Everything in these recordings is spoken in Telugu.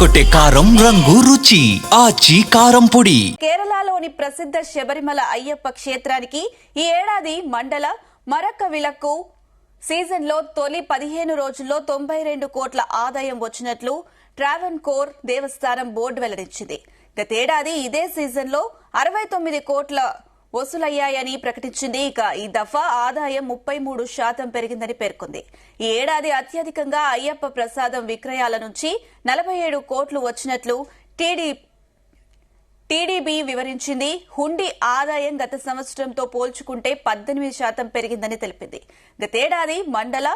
అదరగొట్టే కారం రంగు రుచి ఆచి కారం పొడి. కేరళలోని ప్రసిద్ధ శబరిమల అయ్యప్ప క్షేత్రానికి ఈ ఏడాది మండల మరక్క విలక్కు సీజన్లో తొలి 15 రోజుల్లో 92 కోట్ల ఆదాయం వచ్చినట్లు ట్రావెన్కోర్ దేవస్థానం బోర్డు వెల్లడించింది. గతేడాది ఇదే సీజన్లో 69 కోట్ల వసూలయ్యాయని ప్రకటించింది. ఇక ఈ దఫా ఆదాయం 33% పెరిగిందని పేర్కొంది. ఈ ఏడాది అత్యధికంగా అయ్యప్ప ప్రసాదం విక్రయాల నుంచి 47 కోట్లు వచ్చినట్లు టీడీబీ వివరించింది. హుండీ ఆదాయం గత సంవత్సరంతో పోల్చుకుంటే 18% పెరిగిందని తెలిపింది. గతేడాది మండల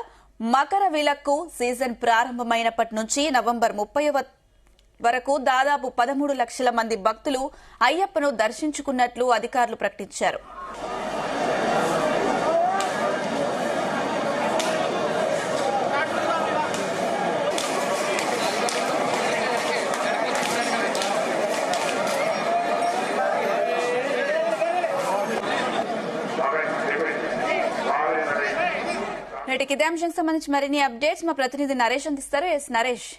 మకర విలక్కు సీజన్ ప్రారంభమైనప్పటి నుంచి నవంబర్ 30 వరకు దాదాపు 13 లక్షల మంది భక్తులు అయ్యప్పను దర్శించుకున్నట్లు అధికారులు ప్రకటించారు. నేటికి ఇదే అంశానికి సంబంధించి మరిన్ని అప్డేట్స్ మా ప్రతినిధి నరేష్ అందిస్తారు. Yes Naresh.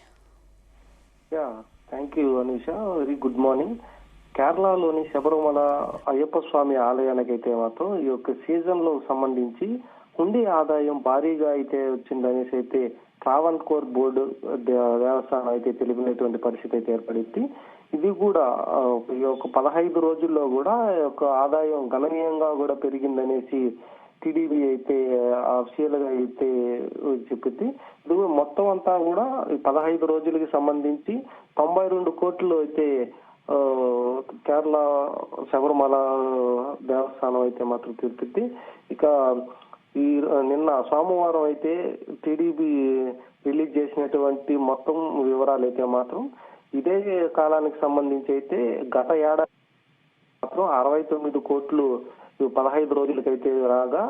Thank you Aneesha. Very good morning. కేరళలోని శబరిమల అయ్యప్ప స్వామి ఆలయానికి అయితే మాత్రం ఈ యొక్క సీజన్ లో సంబంధించి హుండీ ఆదాయం భారీగా అయితే వచ్చిందనేసి అయితే ట్రావెన్కోర్ బోర్డు దేవస్థానం అయితే తెలిపినటువంటి పరిస్థితి అయితే ఏర్పడింది. ఇది కూడా ఈ యొక్క 15 రోజుల్లో కూడా యొక్క ఆదాయం గణనీయంగా కూడా పెరిగిందనేసి టీడీపీ అయితే అఫీషియల్ గా అయితే చెప్పింది. ఇది మొత్తం అంతా కూడా 15 రోజులకి సంబంధించి 92 కోట్లు అయితే కేరళ శబరిమల దేవస్థానం అయితే మాత్రం తెలిపింది. ఇక ఈ నిన్న సోమవారం అయితే టీడీపీ రిలీజ్ చేసినటువంటి మొత్తం వివరాలు అయితే మాత్రం ఇదే కాలానికి సంబంధించి అయితే గత ఏడాది మాత్రం 69 కోట్లు 15 రోజులకైతే రాగా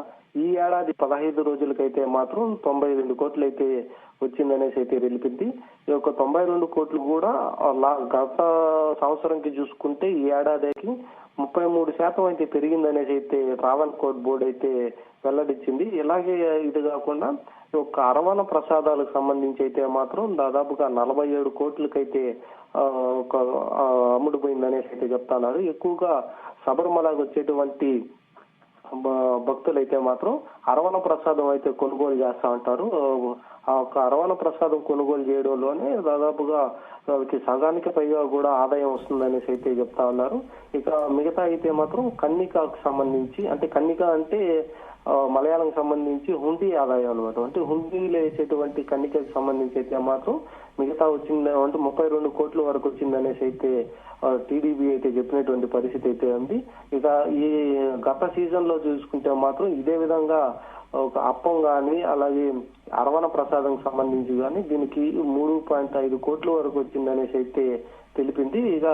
ఈ ఏడాది 15 రోజులకైతే మాత్రం 92 కోట్లు అయితే వచ్చిందనేసి అయితే తెలిపింది. ఈ యొక్క 92 కోట్లు కూడా గత సంవత్సరంకి చూసుకుంటే ఈ ఏడాదికి 33% అయితే పెరిగిందనేసి అయితే ట్రావెన్కోర్ బోర్డు అయితే వెల్లడించింది. ఇలాగే ఇది కాకుండా ఒక అరవణ ప్రసాదాలకు సంబంధించి అయితే మాత్రం దాదాపుగా 47 కోట్లకైతే ఒక అమ్ముడుపోయిందనేసి అయితే చెప్తున్నారు. ఎక్కువగా శబరిమలకు వచ్చేటువంటి భక్తులైతే మాత్రం అరవణ ప్రసాదం అయితే కొనుగోలు చేస్తా ఉంటారు. ఆ ఒక అరవణ ప్రసాదం కొనుగోలు చేయడంలోనే దాదాపుగా సగానికి పైగా కూడా ఆదాయం వస్తుందనేసి అయితే చెప్తా ఉన్నారు. ఇక మిగతా అయితే మాత్రం కన్నికకు సంబంధించి, అంటే కన్నిక అంటే మలయాళం సంబంధించి హుండీ ఆదాయం అనమాట. అంటే హుండీలో వేసేటువంటి కన్నికకు సంబంధించి అయితే మాత్రం మిగతా వచ్చింది అంటే 32 కోట్ల వరకు వచ్చిందనేసి అయితే టీడీపీ అయితే చెప్పినటువంటి పరిస్థితి అయితే ఉంది. ఇక ఈ గత సీజన్ లో చూసుకుంటే మాత్రం ఇదే విధంగా ఒక అప్పం గాని అలాగే అరవణ ప్రసాదం సంబంధించి గాని దీనికి 3.5 కోట్ల వరకు వచ్చిందనేసి అయితే తెలిపింది. ఇక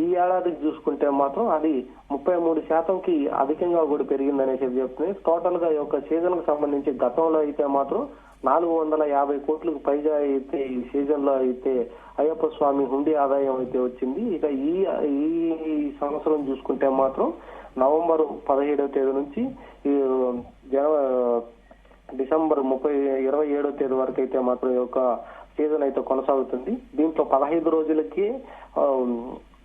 ఈ ఏడాదికి చూసుకుంటే మాత్రం అది 33%కి అధికంగా కూడా పెరిగిందనేసి చెప్తుంది. టోటల్ గా ఈ యొక్క సీజన్ కు సంబంధించి గతంలో అయితే మాత్రం 450 కోట్లకు పైగా అయితే ఈ సీజన్ లో అయితే అయ్యప్ప స్వామి హుండీ ఆదాయం అయితే వచ్చింది. ఇక ఈ సంవత్సరం చూసుకుంటే మాత్రం నవంబర్ 17వ తేదీ నుంచి డిసెంబర్ 27వ తేదీ వరకు అయితే మాత్రం ఈ యొక్క సీజన్ అయితే కొనసాగుతుంది. దీంట్లో 15 రోజులకి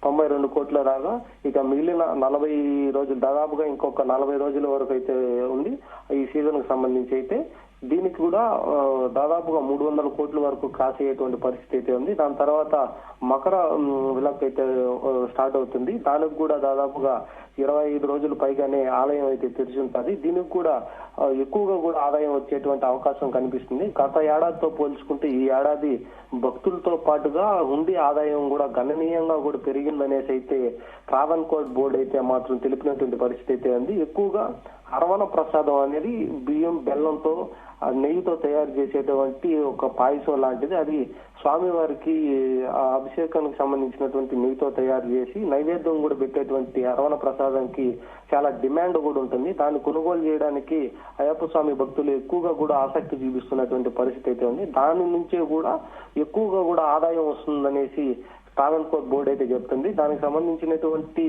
92 కోట్ల రాగా ఇక మిగిలిన 40 రోజులు దాదాపుగా ఇంకొక 40 రోజుల వరకు అయితే ఉంది ఈ సీజన్ కు సంబంధించి అయితే. దీనికి కూడా దాదాపుగా 300 కోట్ల వరకు క్రాస్ అయ్యేటువంటి పరిస్థితి అయితే ఉంది. దాని తర్వాత మకర విలక్ అయితే స్టార్ట్ అవుతుంది. దానికి కూడా దాదాపుగా 25 రోజులు పైగానే ఆలయం అయితే తెరిచి ఉంటుంది. దీనికి కూడా ఎక్కువగా కూడా ఆదాయం వచ్చేటువంటి అవకాశం కనిపిస్తుంది. గత ఏడాదితో పోల్చుకుంటే ఈ ఏడాది భక్తులతో పాటుగా హుండీ ఆదాయం కూడా గణనీయంగా కూడా పెరిగిందనేసి అయితే ట్రావెన్కోర్ బోర్డు అయితే మాత్రం తెలిపినటువంటి పరిస్థితి అయితే ఉంది. ఎక్కువగా అరవణ ప్రసాదం అనేది బియ్యం బెల్లంతో నెయ్యితో తయారు చేసేటువంటి ఒక పాయసం లాంటిది. అది స్వామివారికి అభిషేకానికి సంబంధించినటువంటి నెయ్యితో తయారు చేసి నైవేద్యం కూడా పెట్టేటువంటి అరవణ ప్రసాదంకి చాలా డిమాండ్ కూడా ఉంటుంది. దాన్ని కొనుగోలు చేయడానికి అయ్యప్ప స్వామి భక్తులు ఎక్కువగా కూడా ఆసక్తి చూపిస్తున్నటువంటి పరిస్థితి అయితే ఉంది. దాని నుంచే కూడా ఎక్కువగా కూడా ఆదాయం వస్తుందనేసి ట్రావెన్కోర్ బోర్డు అయితే చెప్తుంది. దానికి సంబంధించినటువంటి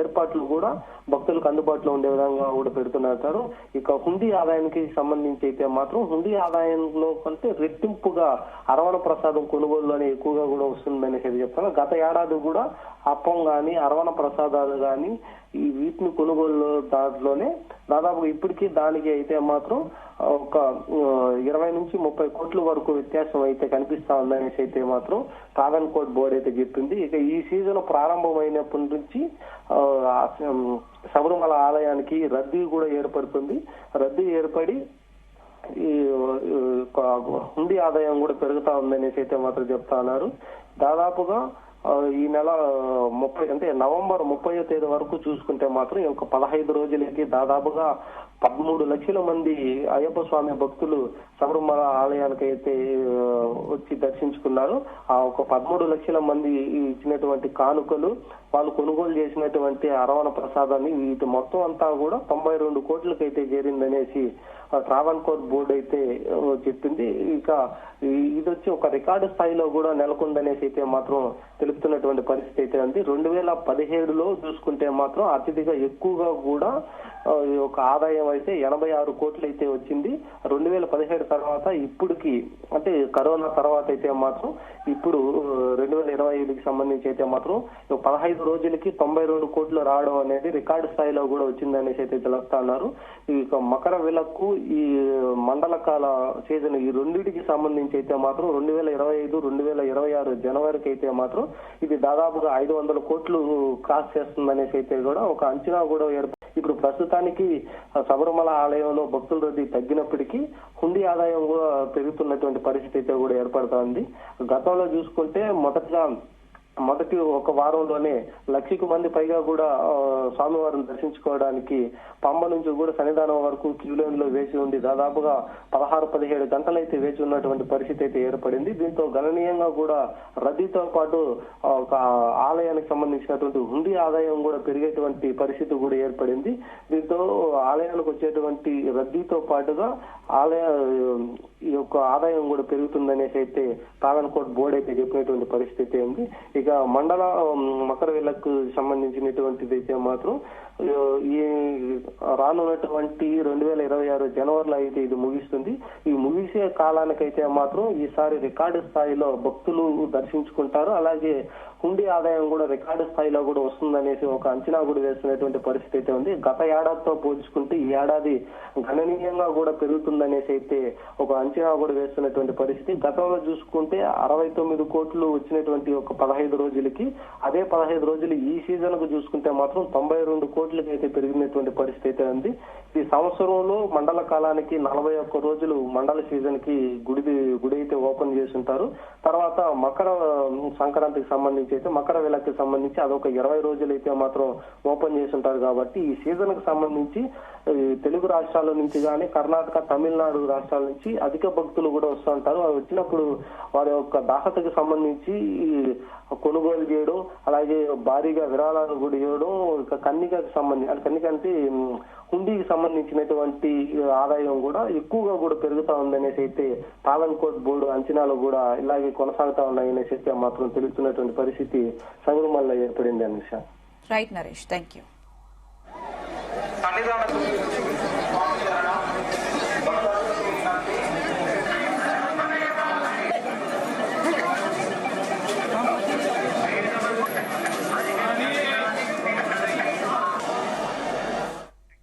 ఏర్పాట్లు కూడా భక్తులకు అందుబాటులో ఉండే విధంగా కూడా పెడుతున్నారు. ఇక హుండీ ఆదాయానికి సంబంధించి అయితే మాత్రం హుండీ ఆదాయంలో కంటే రెట్టింపుగా అరవణ ప్రసాదం కొనుగోలులోనే ఎక్కువగా కూడా వస్తుందని చెప్తాను. గత ఏడాది కూడా అప్పం గాని అరవణ ప్రసాదాలు గాని ఈ వీటిని కొనుగోలు దాంట్లోనే దాదాపు ఇప్పటికీ దానికి అయితే మాత్రం ఒక 20 నుంచి 30 కోట్ల వరకు వ్యత్యాసం అయితే కనిపిస్తా ఉందనేసి అయితే మాత్రం ట్రావెన్కోర్ బోర్డు అయితే చెప్పింది. ఇక ఈ సీజన్ ప్రారంభమైనప్పటి నుంచి శబరిమల ఆలయానికి రద్దీ కూడా ఏర్పడుతుంది. రద్దీ ఏర్పడి ఈ హుండీ ఆదాయం కూడా పెరుగుతా ఉందనేసి అయితే మాత్రం చెప్తా ఉన్నారు. దాదాపుగా ఈ నెల 30 అంటే నవంబర్ 30వ తేదీ వరకు చూసుకుంటే మాత్రం ఒక 15 రోజులకి దాదాపుగా 13 లక్షల మంది అయ్యప్ప స్వామి భక్తులు శబరిమల ఆలయానికి అయితే వచ్చి దర్శించుకున్నారు. ఆ ఒక 13 లక్షల మంది ఇచ్చినటువంటి కానుకలు, వాళ్ళు కొనుగోలు చేసినటువంటి అరవణ ప్రసాదాన్ని వీటి మొత్తం అంతా కూడా 92 కోట్లకైతే చేరిందనేసి ట్రావెన్కోర్ బోర్డు అయితే చెప్పింది. ఇక ఇది వచ్చి ఒక రికార్డు స్థాయిలో కూడా నెలకొందనేసి అయితే మాత్రం తెలుపుతున్నటువంటి పరిస్థితి అయితే ఉంది. 2017లో చూసుకుంటే మాత్రం అత్యధిక ఎక్కువగా కూడా ఈ యొక్క ఆదాయం అయితే 86 కోట్లు అయితే వచ్చింది. 2017 తర్వాత ఇప్పటికి అంటే కరోనా తర్వాత అయితే మాత్రం ఇప్పుడు 2025కి సంబంధించి అయితే మాత్రం 15 రోజులకి 92 కోట్లు రావడం అనేది రికార్డు స్థాయిలో కూడా వచ్చిందనేసి అయితే తెలుస్తున్నారు. ఇక మకర విలక్కు ఈ మండలకాల సీజన్ ఈ రెండింటికి సంబంధించి అయితే మాత్రం 2025, 2026 జనవరికి అయితే మాత్రం ఇది దాదాపుగా 500 కోట్లు క్రాస్ చేస్తుందనేసి అయితే కూడా ఒక అంచనా కూడా ఇప్పుడు ప్రస్తుతానికి శబరిమల ఆలయంలో భక్తుల రద్దీ తగ్గినప్పటికీ హుండీ ఆదాయం కూడా పెరుగుతున్నటువంటి పరిస్థితి అయితే కూడా ఏర్పడుతోంది. గతంలో చూసుకుంటే మొదటి ఒక వారంలోనే 1,00,000 మంది పైగా కూడా స్వామివారిని దర్శించుకోవడానికి పంబ నుంచి కూడా సన్నిధానం వరకు క్యూ లైన్ లో వేచి ఉండి దాదాపుగా 16-17 గంటలైతే వేచి ఉన్నటువంటి పరిస్థితి అయితే ఏర్పడింది. దీంతో గణనీయంగా కూడా రద్దీతో పాటు ఒక ఆలయానికి సంబంధించినటువంటి హుండీ ఆదాయం కూడా పెరిగేటువంటి పరిస్థితి కూడా ఏర్పడింది. దీంతో ఆలయానికి వచ్చేటువంటి రద్దీతో పాటుగా ఆలయ ఈ యొక్క ఆదాయం కూడా పెరుగుతుందనేసి అయితే ట్రావెన్కోర్ బోర్డు అయితే చెప్పినటువంటి పరిస్థితి ఉంది. ఇక మండల మకర విలక్కు సంబంధించినటువంటిది అయితే మాత్రం ఈ రానున్నటువంటి 2026 జనవరిలో అయితే ఇది ముగిస్తుంది. ఈ ముగిసే కాలానికైతే మాత్రం ఈసారి రికార్డు స్థాయిలో భక్తులు దర్శించుకుంటారు. అలాగే హుండీ ఆదాయం కూడా రికార్డు స్థాయిలో కూడా వస్తుందనేసి ఒక అంచనా కూడా వేస్తున్నటువంటి పరిస్థితి అయితే ఉంది. గత ఏడాదితో పోల్చుకుంటే ఈ ఏడాది గణనీయంగా కూడా పెరుగుతుందనేసి అయితే ఒక అంచనా కూడా వేస్తున్నటువంటి పరిస్థితి. గతంలో చూసుకుంటే 69 కోట్లు వచ్చినటువంటి ఒక 15 రోజులకి అదే 15 రోజులు ఈ సీజన్ కు చూసుకుంటే మాత్రం 92 కోట్లకి అయితే పెరిగినటువంటి పరిస్థితి అయితే ఉంది. ఈ సంవత్సరంలో మండల కాలానికి 41 రోజులు మండల సీజన్ కి గుడి అయితే ఓపెన్ చేసి ఉంటారు. తర్వాత మకర సంక్రాంతికి సంబంధించి అయితే మకర విలక్కి సంబంధించి అదొక 20 రోజులు అయితే మాత్రం ఓపెన్ చేసి ఉంటారు. కాబట్టి ఈ సీజన్ కు సంబంధించి తెలుగు రాష్ట్రాల నుంచి కానీ కర్ణాటక, తమిళనాడు రాష్ట్రాల నుంచి అధిక భక్తులు కూడా వస్తూ ఉంటారు. వచ్చినప్పుడు వారి యొక్క దాహతకు సంబంధించి కొనుగోలు చేయడం, అలాగే భారీగా విరాళాలు కూడా ఇవ్వడం, కన్నికకు సంబంధించి అంటే కన్నికంటే హుండీకి సంబంధించినటువంటి ఆదాయం కూడా ఎక్కువగా కూడా పెరుగుతా ఉందనేసి అయితే ట్రావెన్కోర్ బోర్డు అంచనాలు కూడా ఇలాగే కొనసాగుతా ఉన్నాయనేసి అయితే మాత్రం తెలుస్తున్నటువంటి పరిస్థితి శబరిమలలో ఏర్పడింది Anisha. Right Naresh, thank you.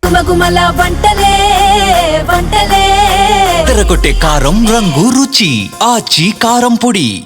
గుమగుమల వంటలే తెరకొట్టే కారం రంగు రుచి ఆచి కారం పొడి.